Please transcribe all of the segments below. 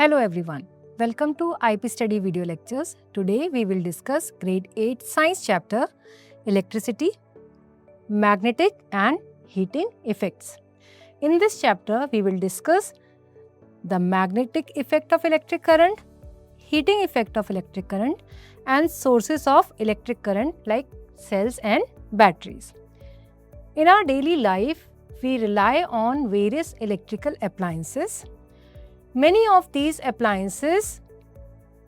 Hello everyone, welcome to IP Study video lectures. Today we will discuss grade 8 science chapter electricity, magnetic and heating effects. In this chapter we will discuss the magnetic effect of electric current, heating effect of electric current and sources of electric current like cells and batteries. In our daily life, we rely on various electrical appliances. Many of these appliances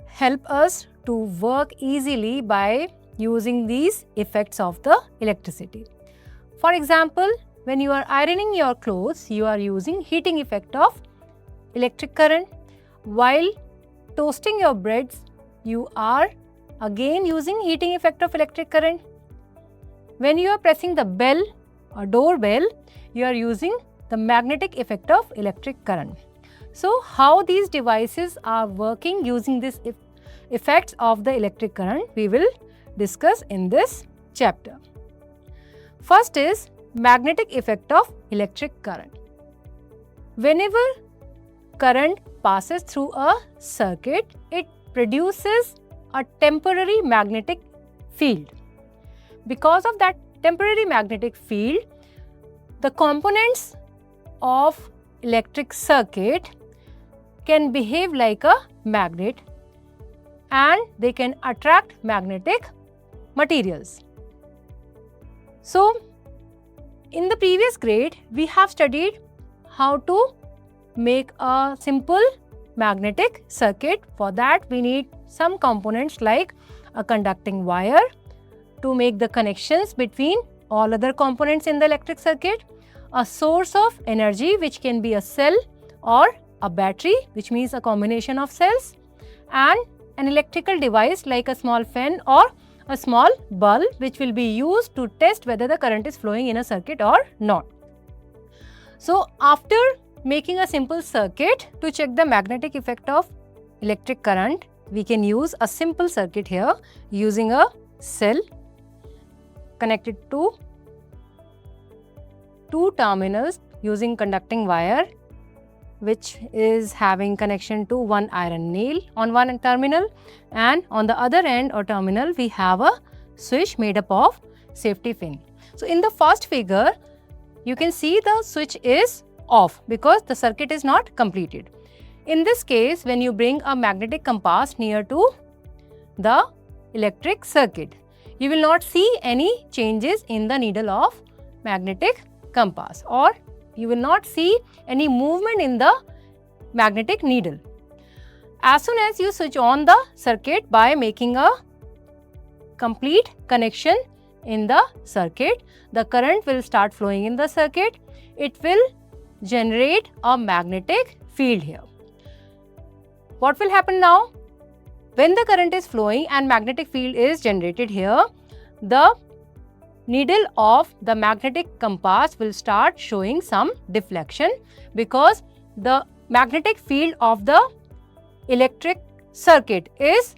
help us to work easily by using these effects of the electricity. For example, when you are ironing your clothes, you are using heating effect of electric current. While toasting your breads, you are again using heating effect of electric current. When you are pressing the bell or doorbell, you are using the magnetic effect of electric current. So, how these devices are working using these effects of the electric current, we will discuss in this chapter. First is magnetic effect of electric current. Whenever current passes through a circuit, it produces a temporary magnetic field. Because of that temporary magnetic field, the components of electric circuit can behave like a magnet and they can attract magnetic materials. So, in the previous grade, we have studied how to make a simple magnetic circuit. For that, we need some components like a conducting wire to make the connections between all other components in the electric circuit, a source of energy which can be a cell or a battery, which means a combination of cells, and an electrical device like a small fan or a small bulb which will be used to test whether the current is flowing in a circuit or not. So, after making a simple circuit to check the magnetic effect of electric current, we can use a simple circuit here using a cell connected to two terminals using conducting wire, which is having connection to one iron nail on one terminal, and on the other end or terminal we have a switch made up of safety pin. So, in the first figure you can see the switch is off because the circuit is not completed. In this case, when you bring a magnetic compass near to the electric circuit, you will not see any changes in the needle of magnetic compass, or you will not see any movement in the magnetic needle. As soon as you switch on the circuit by making a complete connection in the circuit, the current will start flowing in the circuit. It will generate a magnetic field here. What will happen now? When the current is flowing and magnetic field is generated here, the needle of the magnetic compass will start showing some deflection because the magnetic field of the electric circuit is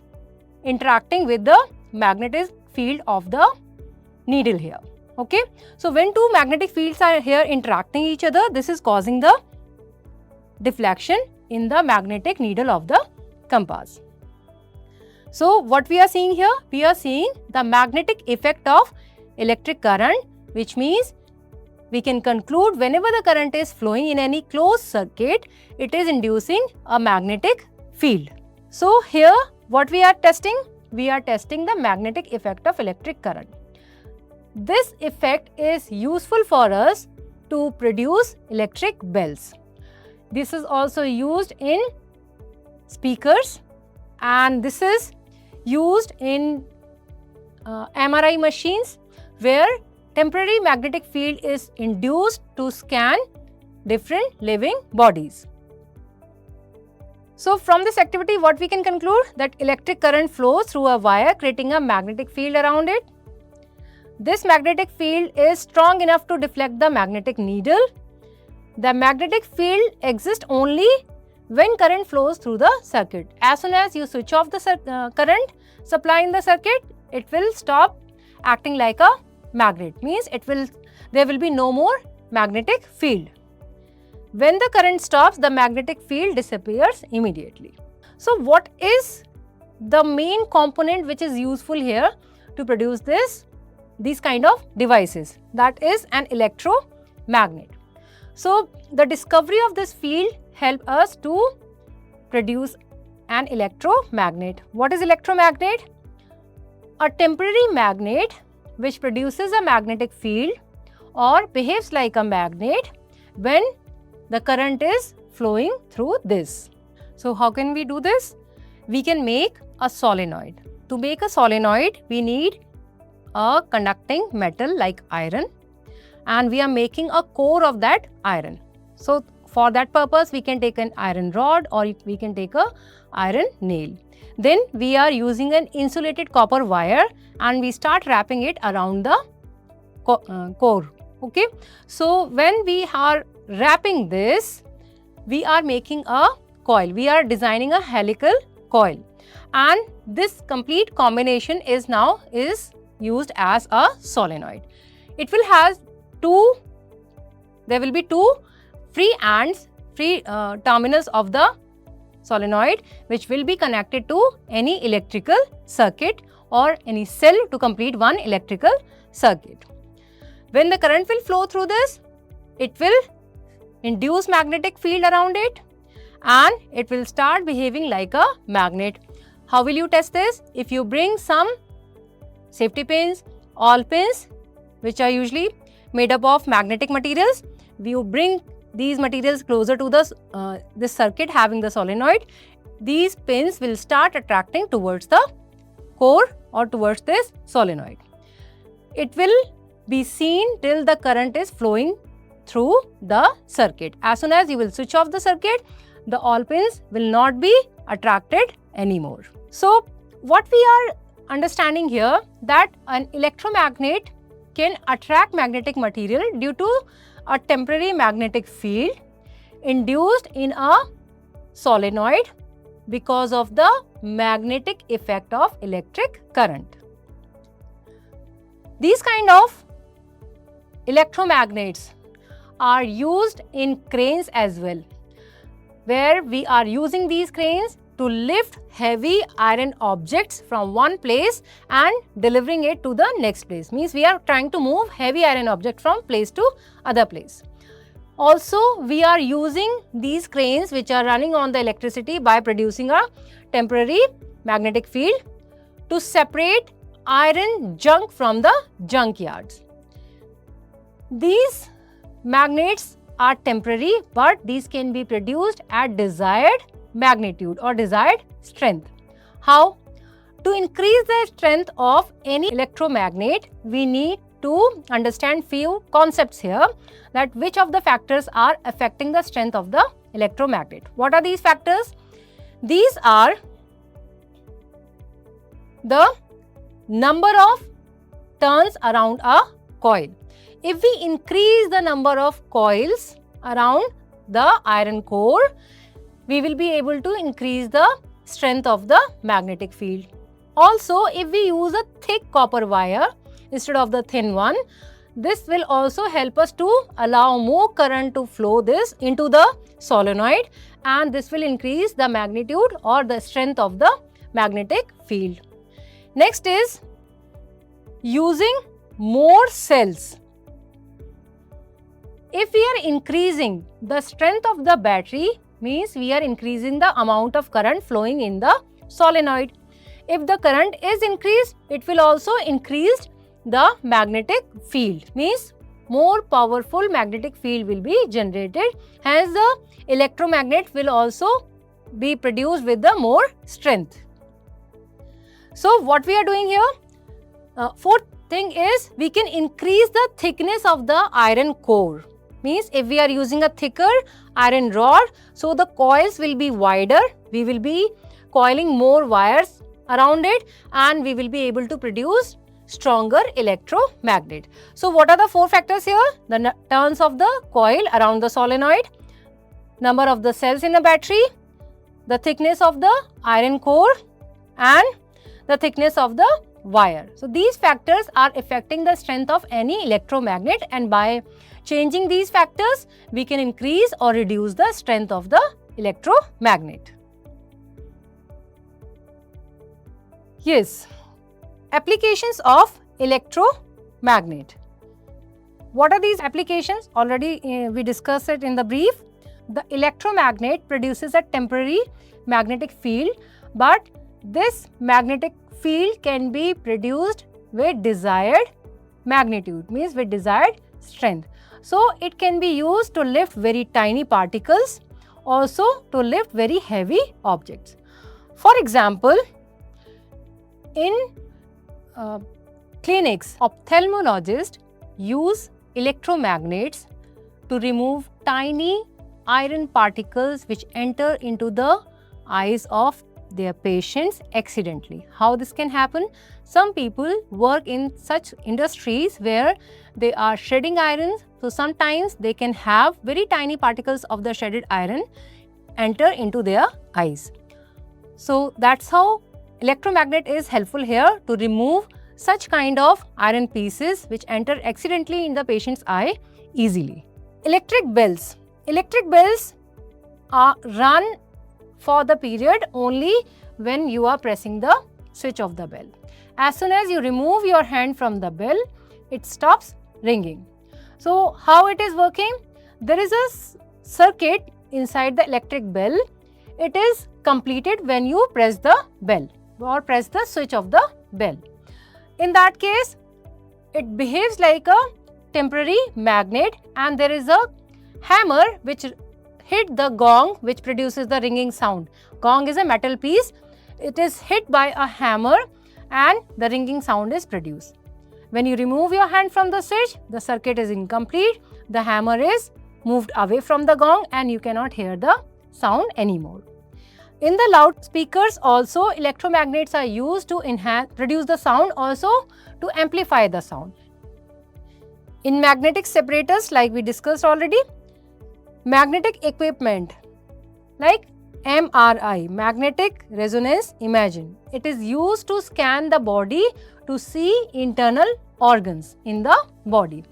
interacting with the magnetic field of the needle here. Okay. So, when two magnetic fields are here interacting each other, this is causing the deflection in the magnetic needle of the compass. So, what we are seeing here? We are seeing the magnetic effect of electric current, which means we can conclude whenever the current is flowing in any closed circuit, it is inducing a magnetic field. So, here what we are testing? We are testing the magnetic effect of electric current. This effect is useful for us to produce electric bells. This is also used in speakers, and this is used in MRI machines where temporary magnetic field is induced to scan different living bodies. So, from this activity what we can conclude? That electric current flows through a wire creating a magnetic field around it. This magnetic field is strong enough to deflect the magnetic needle. The magnetic field exists only when current flows through the circuit. As soon as you switch off the current supply in the circuit, it will stop acting like a magnet, means there will be no more magnetic field. When the current stops, the magnetic field disappears immediately. So what is the main component which is useful here to produce these kind of devices? That is an electromagnet. So the discovery of this field helped us to produce an electromagnet. What is electromagnet? A temporary magnet which produces a magnetic field or behaves like a magnet when the current is flowing through this. So how can we do this? We can make a solenoid. To make a solenoid, we need a conducting metal like iron, and we are making a core of that iron. So for that purpose, we can take an iron rod or we can take a iron nail. Then we are using an insulated copper wire and we start wrapping it around the core. Okay. So when we are wrapping this, we are making a coil. We are designing a helical coil, and this complete combination is used as a solenoid. It will have there will be two free terminals of the solenoid which will be connected to any electrical circuit or any cell to complete one electrical circuit. When the current will flow through this, it will induce magnetic field around it and it will start behaving like a magnet. How will you test this? If you bring some safety pins, all pins which are usually made up of magnetic materials, you bring these materials closer to this circuit having the solenoid, these pins will start attracting towards the core or towards this solenoid. It will be seen till the current is flowing through the circuit. As soon as you will switch off the circuit, the all pins will not be attracted anymore. So what we are understanding here, that an electromagnet can attract magnetic material due to a temporary magnetic field induced in a solenoid because of the magnetic effect of electric current. These kind of electromagnets are used in cranes as well, where we are using these cranes to lift heavy iron objects from one place and delivering it to the next place. Means we are trying to move heavy iron object from place to other place. Also, we are using these cranes which are running on the electricity by producing a temporary magnetic field to separate iron junk from the junk yards. These magnets are temporary, but these can be produced at desired magnitude or desired strength. How? To increase the strength of any electromagnet, we need to understand few concepts here, that which of the factors are affecting the strength of the electromagnet. What are these factors? These are the number of turns around a coil. If we increase the number of coils around the iron core, we will be able to increase the strength of the magnetic field. Also, if we use a thick copper wire instead of the thin one, this will also help us to allow more current to flow this into the solenoid, and this will increase the magnitude or the strength of the magnetic field. Next is using more cells. If we are increasing the strength of the battery, means we are increasing the amount of current flowing in the solenoid. If the current is increased, it will also increase the magnetic field, means more powerful magnetic field will be generated. Hence, the electromagnet will also be produced with the more strength. So, what we are doing here? Fourth thing is we can increase the thickness of the iron core. Means if we are using a thicker iron rod, so the coils will be wider, we will be coiling more wires around it and we will be able to produce stronger electromagnet. So what are the four factors here? The turns of the coil around the solenoid, number of the cells in a battery, the thickness of the iron core and the thickness of the wire. So these factors are affecting the strength of any electromagnet, and by changing these factors, we can increase or reduce the strength of the electromagnet. Yes, applications of electromagnet. What are these applications? Already we discussed it in the brief. The electromagnet produces a temporary magnetic field, but this magnetic field can be produced with desired magnitude, means with desired strength. So, it can be used to lift very tiny particles, also to lift very heavy objects. For example, in clinics, ophthalmologists use electromagnets to remove tiny iron particles which enter into the eyes of their patients accidentally. How this can happen? Some people work in such industries where they are shredding irons, so sometimes they can have very tiny particles of the shredded iron enter into their eyes. So that's how electromagnet is helpful here to remove such kind of iron pieces which enter accidentally in the patient's eye easily. Electric bells. Electric bells are run for the period only when you are pressing the switch of the bell. As soon as you remove your hand from the bell, it stops ringing. So how it is working? There is a circuit inside the electric bell. It is completed when you press the bell or press the switch of the bell. In that case, it behaves like a temporary magnet, and there is a hammer which hit the gong which produces the ringing sound. Gong is a metal piece. It is hit by a hammer and the ringing sound is produced. When you remove your hand from the switch, the circuit is incomplete. The hammer is moved away from the gong and you cannot hear the sound anymore. In the loudspeakers also, electromagnets are used to produce the sound, also to amplify the sound. In magnetic separators, like we discussed already, magnetic equipment like MRI, magnetic resonance imaging, it is used to scan the body to see internal organs in the body.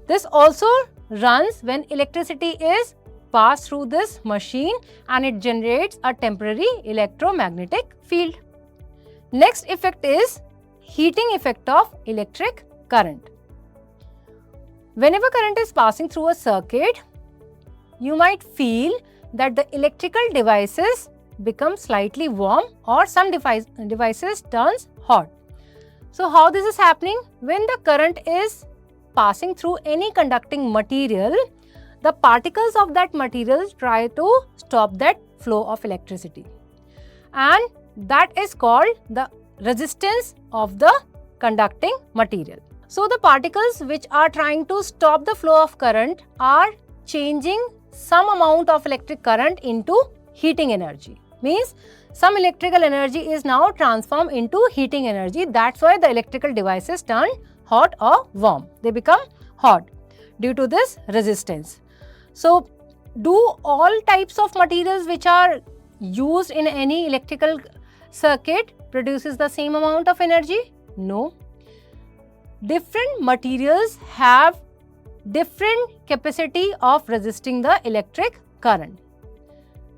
This also runs when electricity is passed through this machine and it generates a temporary electromagnetic field. Next effect is heating effect of electric current. Whenever current is passing through a circuit, you might feel that the electrical devices become slightly warm or some devices turns hot. So how this is happening? When the current is passing through any conducting material, the particles of that material try to stop that flow of electricity, and that is called the resistance of the conducting material. So the particles which are trying to stop the flow of current are changing some amount of electric current into heating energy. Means some electrical energy is now transformed into heating energy. That's why the electrical devices turn hot or warm. They become hot due to this resistance. So do all types of materials which are used in any electrical circuit produces the same amount of energy? No. Different materials have different capacity of resisting the electric current,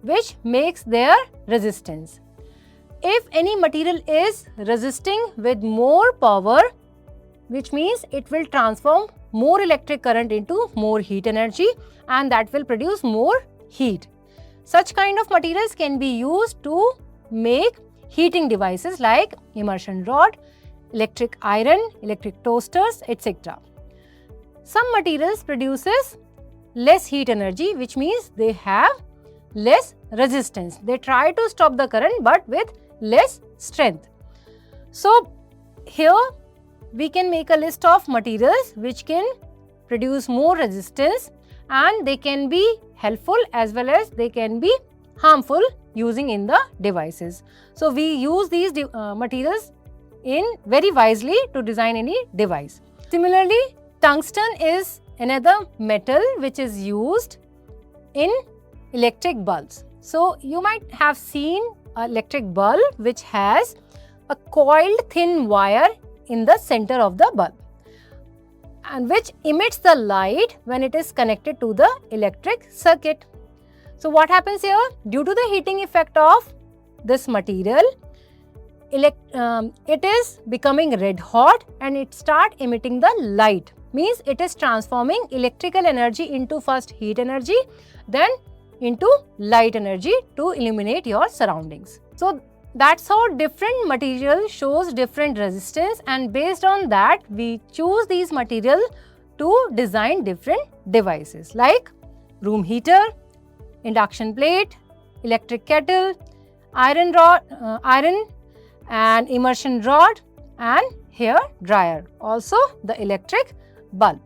which makes their resistance. If any material is resisting with more power, which means it will transform more electric current into more heat energy, and that will produce more heat. Such kind of materials can be used to make heating devices like immersion rod, electric iron, electric toasters, etc. Some materials produces less heat energy, which means they have less resistance. They try to stop the current but with less strength. So here we can make a list of materials which can produce more resistance, and they can be helpful as well as they can be harmful using in the devices. So we use these materials in very wisely to design any device. Similarly, tungsten is another metal which is used in electric bulbs. So you might have seen an electric bulb which has a coiled thin wire in the center of the bulb, and which emits the light when it is connected to the electric circuit. So what happens here? Due to the heating effect of this material, it is becoming red hot and it start emitting the light. Means it is transforming electrical energy into first heat energy, then into light energy to illuminate your surroundings. So that's how different material shows different resistance, and based on that we choose these material to design different devices like room heater, induction plate, electric kettle, iron rod, iron and immersion rod, and hair dryer, also the electric bulb.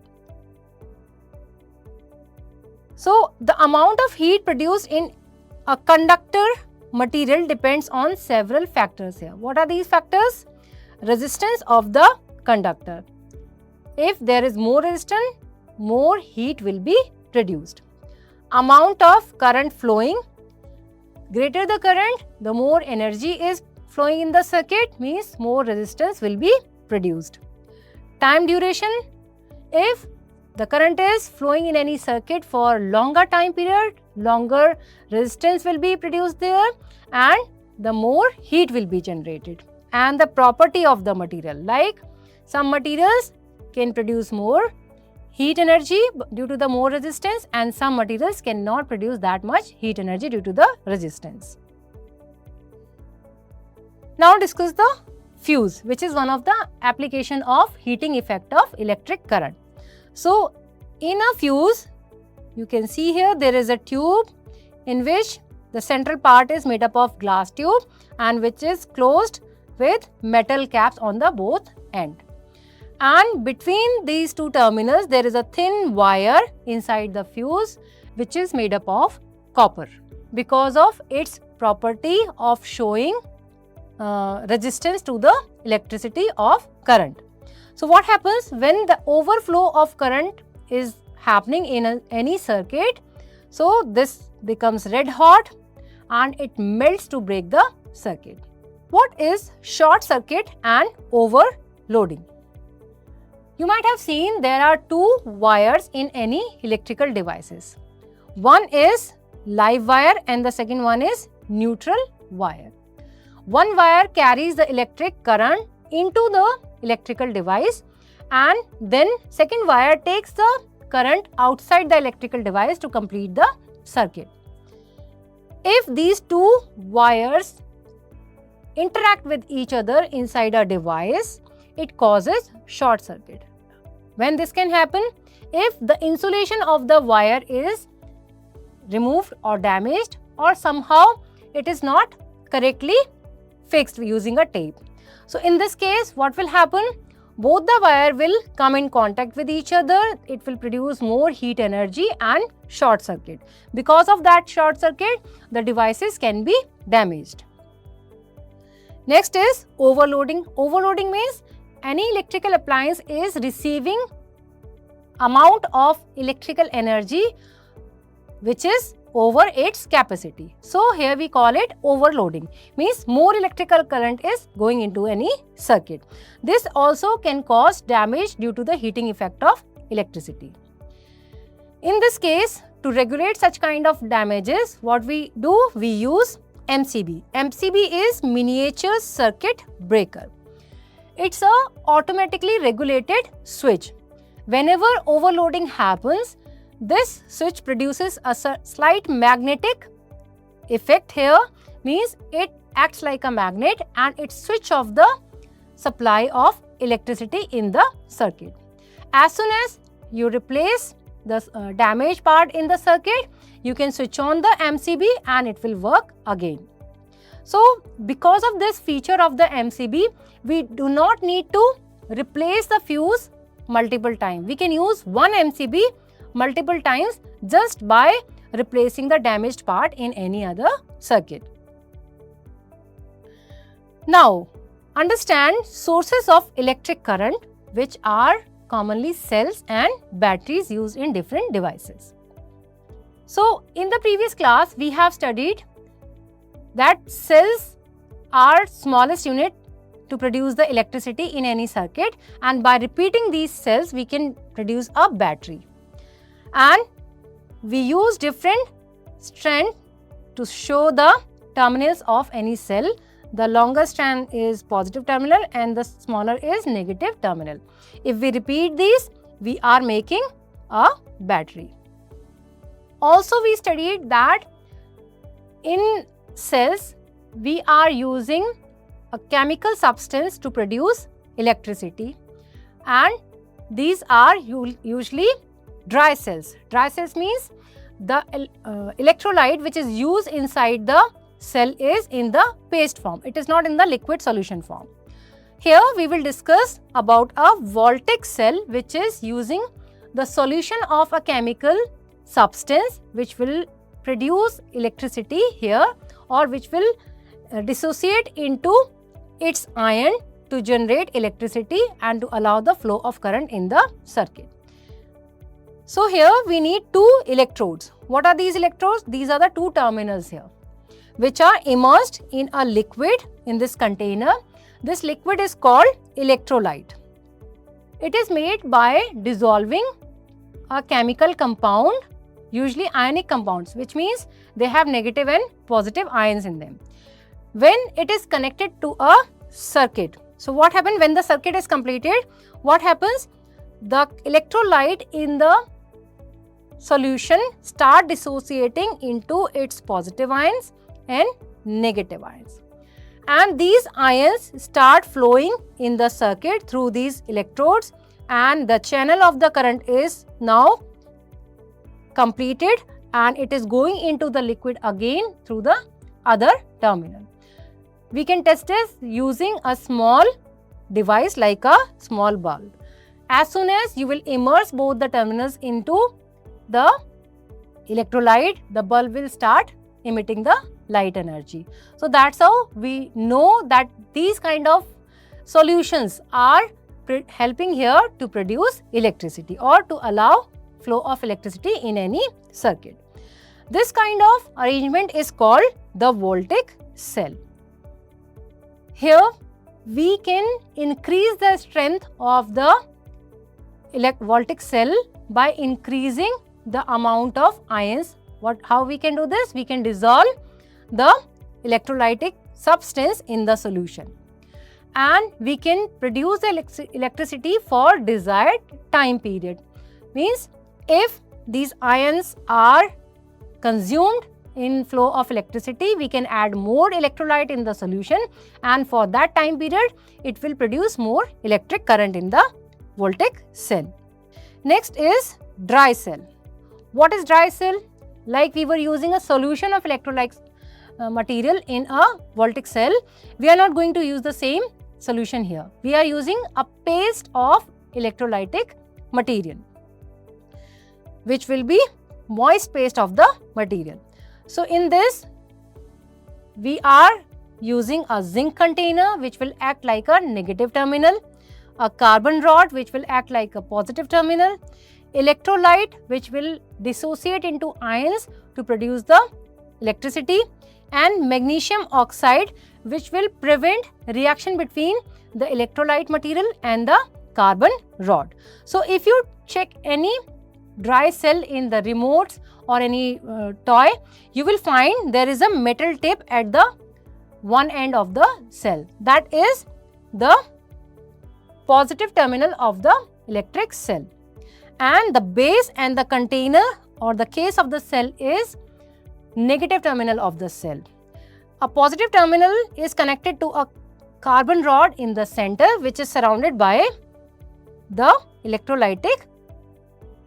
So the amount of heat produced in a conductor material depends on several factors here. What are these factors? Resistance of the conductor. If there is more resistance, more heat will be produced. Amount of current flowing. Greater the current, the more energy is flowing in the circuit, means more resistance will be produced. Time duration. If the current is flowing in any circuit for longer time period, longer resistance will be produced there and the more heat will be generated. And the property of the material, like some materials can produce more heat energy due to the more resistance, and some materials cannot produce that much heat energy due to the resistance. Now discuss the fuse, which is one of the application of heating effect of electric current. So in a fuse, you can see here there is a tube in which the central part is made up of glass tube and which is closed with metal caps on the both end. And between these two terminals there is a thin wire inside the fuse which is made up of copper because of its property of showing resistance to the electricity of current. So what happens when the overflow of current is happening in any circuit? So this becomes red hot and it melts to break the circuit. What is short circuit and overloading? You might have seen there are two wires in any electrical devices. One is live wire and the second one is neutral wire. One wire carries the electric current into the electrical device and then second wire takes the current outside the electrical device to complete the circuit. If these two wires interact with each other inside a device, it causes short circuit. When this can happen? If the insulation of the wire is removed or damaged, or somehow it is not correctly fixed using a tape. So in this case, what will happen? Both the wire will come in contact with each other. It will produce more heat energy and short circuit. Because of that short circuit, the devices can be damaged. Next is overloading. Overloading means any electrical appliance is receiving amount of electrical energy which is over its capacity. So here we call it overloading, means more electrical current is going into any circuit. This also can cause damage due to the heating effect of electricity. In this case, to regulate such kind of damages, what we do, we use MCB. MCB is miniature circuit breaker. It's a automatically regulated switch. Whenever overloading happens, this switch produces a slight magnetic effect here, means it acts like a magnet and it switches off the supply of electricity in the circuit. As soon as you replace the damaged part in the circuit, you can switch on the MCB and it will work again. So because of this feature of the MCB, we do not need to replace the fuse multiple times. We can use one MCB multiple times just by replacing the damaged part in any other circuit. Now, understand sources of electric current, which are commonly cells and batteries used in different devices. So, in the previous class, we have studied that cells are smallest unit to produce the electricity in any circuit, and by repeating these cells we can produce a battery. And we use different strand to show the terminals of any cell. The longer strand is positive terminal and the smaller is negative terminal. If we repeat these, we are making a battery. Also, we studied that in cells we are using a chemical substance to produce electricity, and these are usually dry cells. Dry cells means the electrolyte which is used inside the cell is in the paste form. It is not in the liquid solution form. Here we will discuss about a voltaic cell which is using the solution of a chemical substance which will produce electricity here, or which will dissociate into its ion to generate electricity and to allow the flow of current in the circuit. So here we need two electrodes. What are these electrodes? These are the two terminals here, which are immersed in a liquid in this container. This liquid is called electrolyte. It is made by dissolving a chemical compound, usually ionic compounds, which means they have negative and positive ions in them. When it is connected to a circuit, so what happens when the circuit is completed? What happens? The electrolyte in the solution start dissociating into its positive ions and negative ions, and these ions start flowing in the circuit through these electrodes, and the channel of the current is now completed and it is going into the liquid again through the other terminal. We can test this using a small device like a small bulb. As soon as you will immerse both the terminals into the electrolyte, the bulb will start emitting the light energy. So that's how we know that these kind of solutions are helping here to produce electricity or to allow flow of electricity in any circuit. This kind of arrangement is called the voltaic cell. Here we can increase the strength of the voltaic cell by increasing the amount of ions. How we can do this? We can dissolve the electrolytic substance in the solution, and we can produce the electricity for desired time period. Means if these ions are consumed in flow of electricity, we can add more electrolyte in the solution, and for that time period it will produce more electric current in the voltaic cell. Next is dry cell. What is dry cell? Like we were using a solution of electrolyte material in a voltaic cell, we are not going to use the same solution here. We are using a paste of electrolytic material, which will be moist paste of the material. So in this we are using a zinc container which will act like a negative terminal, a carbon rod which will act like a positive terminal, electrolyte which will dissociate into ions to produce the electricity, and magnesium oxide which will prevent reaction between the electrolyte material and the carbon rod. So if you check any dry cell in the remotes or any toy, you will find there is a metal tip at the one end of the cell. That is the positive terminal of the electric cell, and the base and the container or the case of the cell is negative terminal of the cell. A positive terminal is connected to a carbon rod in the center, which is surrounded by the electrolytic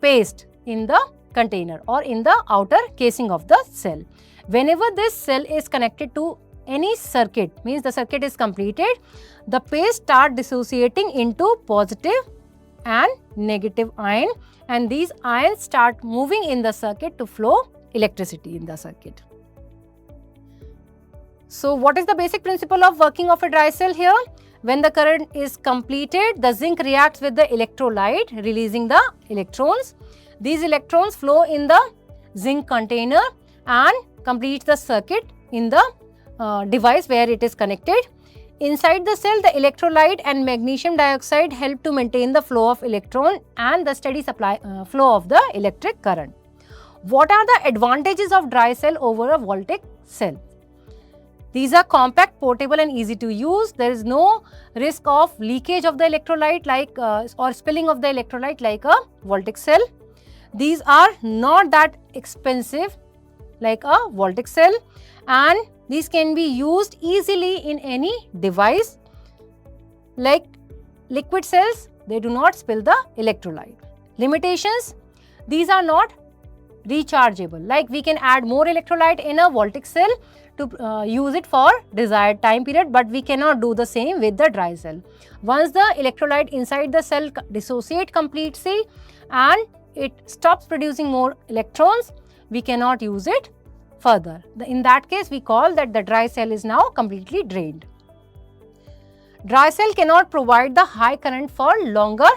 paste in the container or in the outer casing of the cell. Whenever this cell is connected to any circuit, means the circuit is completed, the paste start dissociating into positive and negative ion, and these ions start moving in the circuit to flow electricity in the circuit. So what is the basic principle of working of a dry cell here? When the current is completed, the zinc reacts with the electrolyte, releasing the electrons. These electrons flow in the zinc container and complete the circuit in the device where it is connected. Inside the cell, the electrolyte and magnesium dioxide help to maintain the flow of electron and the steady flow of the electric current. What are the advantages of dry cell over a voltaic cell? These are compact, portable and easy to use. There is no risk of leakage of the electrolyte or spilling of the electrolyte like a voltaic cell. These are not that expensive like a voltaic cell, and these can be used easily in any device. Like liquid cells, they do not spill the electrolyte. Limitations: these are not rechargeable. Like we can add more electrolyte in a voltaic cell to use it for desired time period, but we cannot do the same with the dry cell. Once the electrolyte inside the cell dissociate completely and it stops producing more electrons, we cannot use it further. In that case, we call that the dry cell is now completely drained. Dry cell cannot provide the high current for longer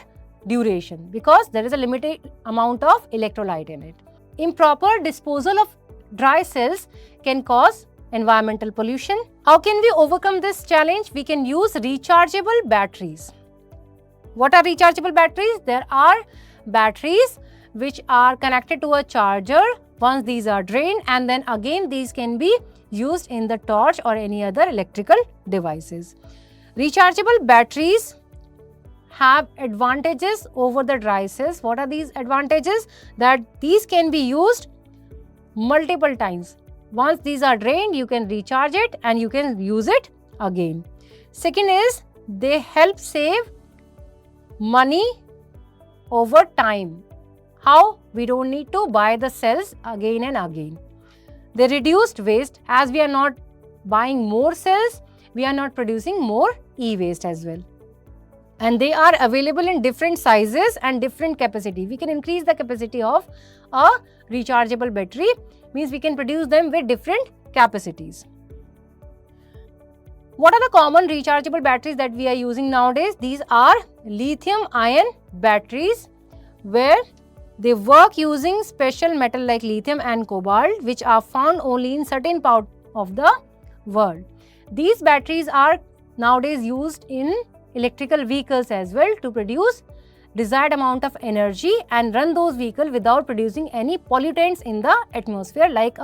duration because there is a limited amount of electrolyte in it. Improper disposal of dry cells can cause environmental pollution. How can we overcome this challenge? We can use rechargeable batteries. What are rechargeable batteries? There are batteries which are connected to a charger once these are drained, and then again these can be used in the torch or any other electrical devices. Rechargeable batteries have advantages over the dry cells. What are these advantages? That these can be used multiple times. Once these are drained, you can recharge it and you can use it again. Second is, they help save money over time. How? We don't need to buy the cells again and again. They reduced waste. As we are not buying more cells, we are not producing more e-waste as well. And they are available in different sizes and different capacity. We can increase the capacity of a rechargeable battery, means we can produce them with different capacities. What are the common rechargeable batteries that we are using nowadays? These are lithium-ion batteries, where they work using special metal like lithium and cobalt, which are found only in certain parts of the world. These batteries are nowadays used in electrical vehicles as well to produce desired amount of energy and run those vehicles without producing any pollutants in the atmosphere like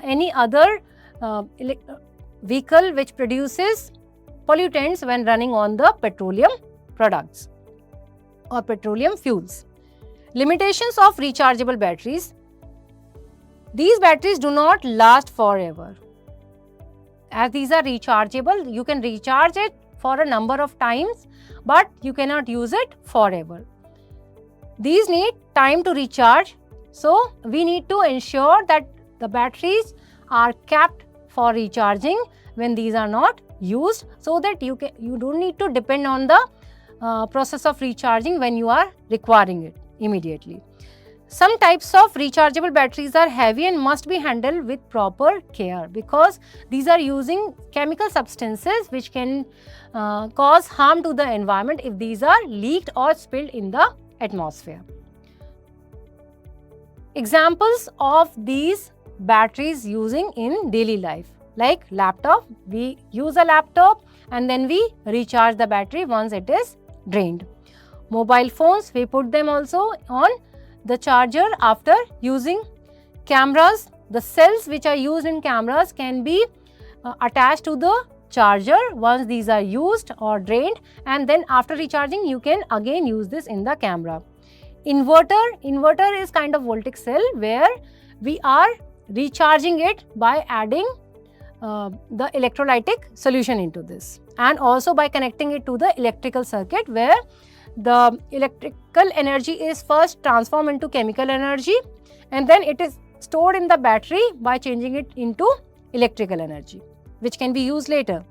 any other vehicle which produces pollutants when running on the petroleum products or petroleum fuels. Limitations of rechargeable batteries: these batteries do not last forever. As these are rechargeable, you can recharge it for a number of times, but you cannot use it forever. These need time to recharge, so we need to ensure that the batteries are kept for recharging when these are not used, so that you don't need to depend on the process of recharging when you are requiring it immediately. Some types of rechargeable batteries are heavy and must be handled with proper care because these are using chemical substances which can cause harm to the environment if these are leaked or spilled in the atmosphere. Examples of these batteries using in daily life, like laptop. We use a laptop and then we recharge the battery once it is drained. Mobile phones, we put them also on the charger after using. Cameras, the cells which are used in cameras can be attached to the charger once these are used or drained, and then after recharging you can again use this in the camera. Inverter is kind of voltaic cell where we are recharging it by adding the electrolytic solution into this, and also by connecting it to the electrical circuit where the electrical energy is first transformed into chemical energy and then it is stored in the battery by changing it into electrical energy, which can be used later.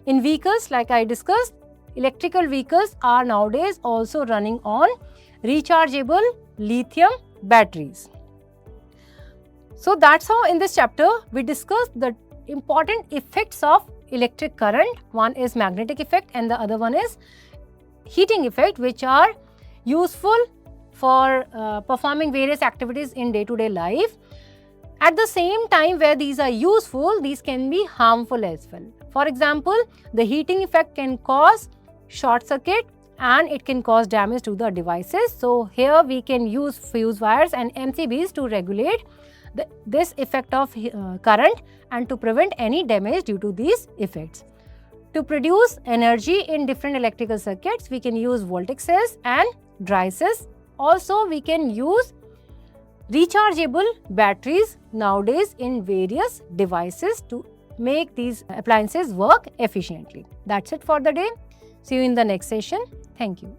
In vehicles, like I discussed, electrical vehicles are nowadays also running on rechargeable lithium batteries. So that's how in this chapter we discussed the important effects of electric current. One is magnetic effect and the other one is heating effect, which are useful for performing various activities in day-to-day life. At the same time, where these are useful, these can be harmful as well. For example, the heating effect can cause short circuit and it can cause damage to the devices. So here we can use fuse wires and MCBs to regulate this effect of current and to prevent any damage due to these effects. To produce energy in different electrical circuits, we can use voltaic cells and dry cells. Also, we can use rechargeable batteries nowadays in various devices to make these appliances work efficiently. That's it for the day. See you in the next session. Thank you.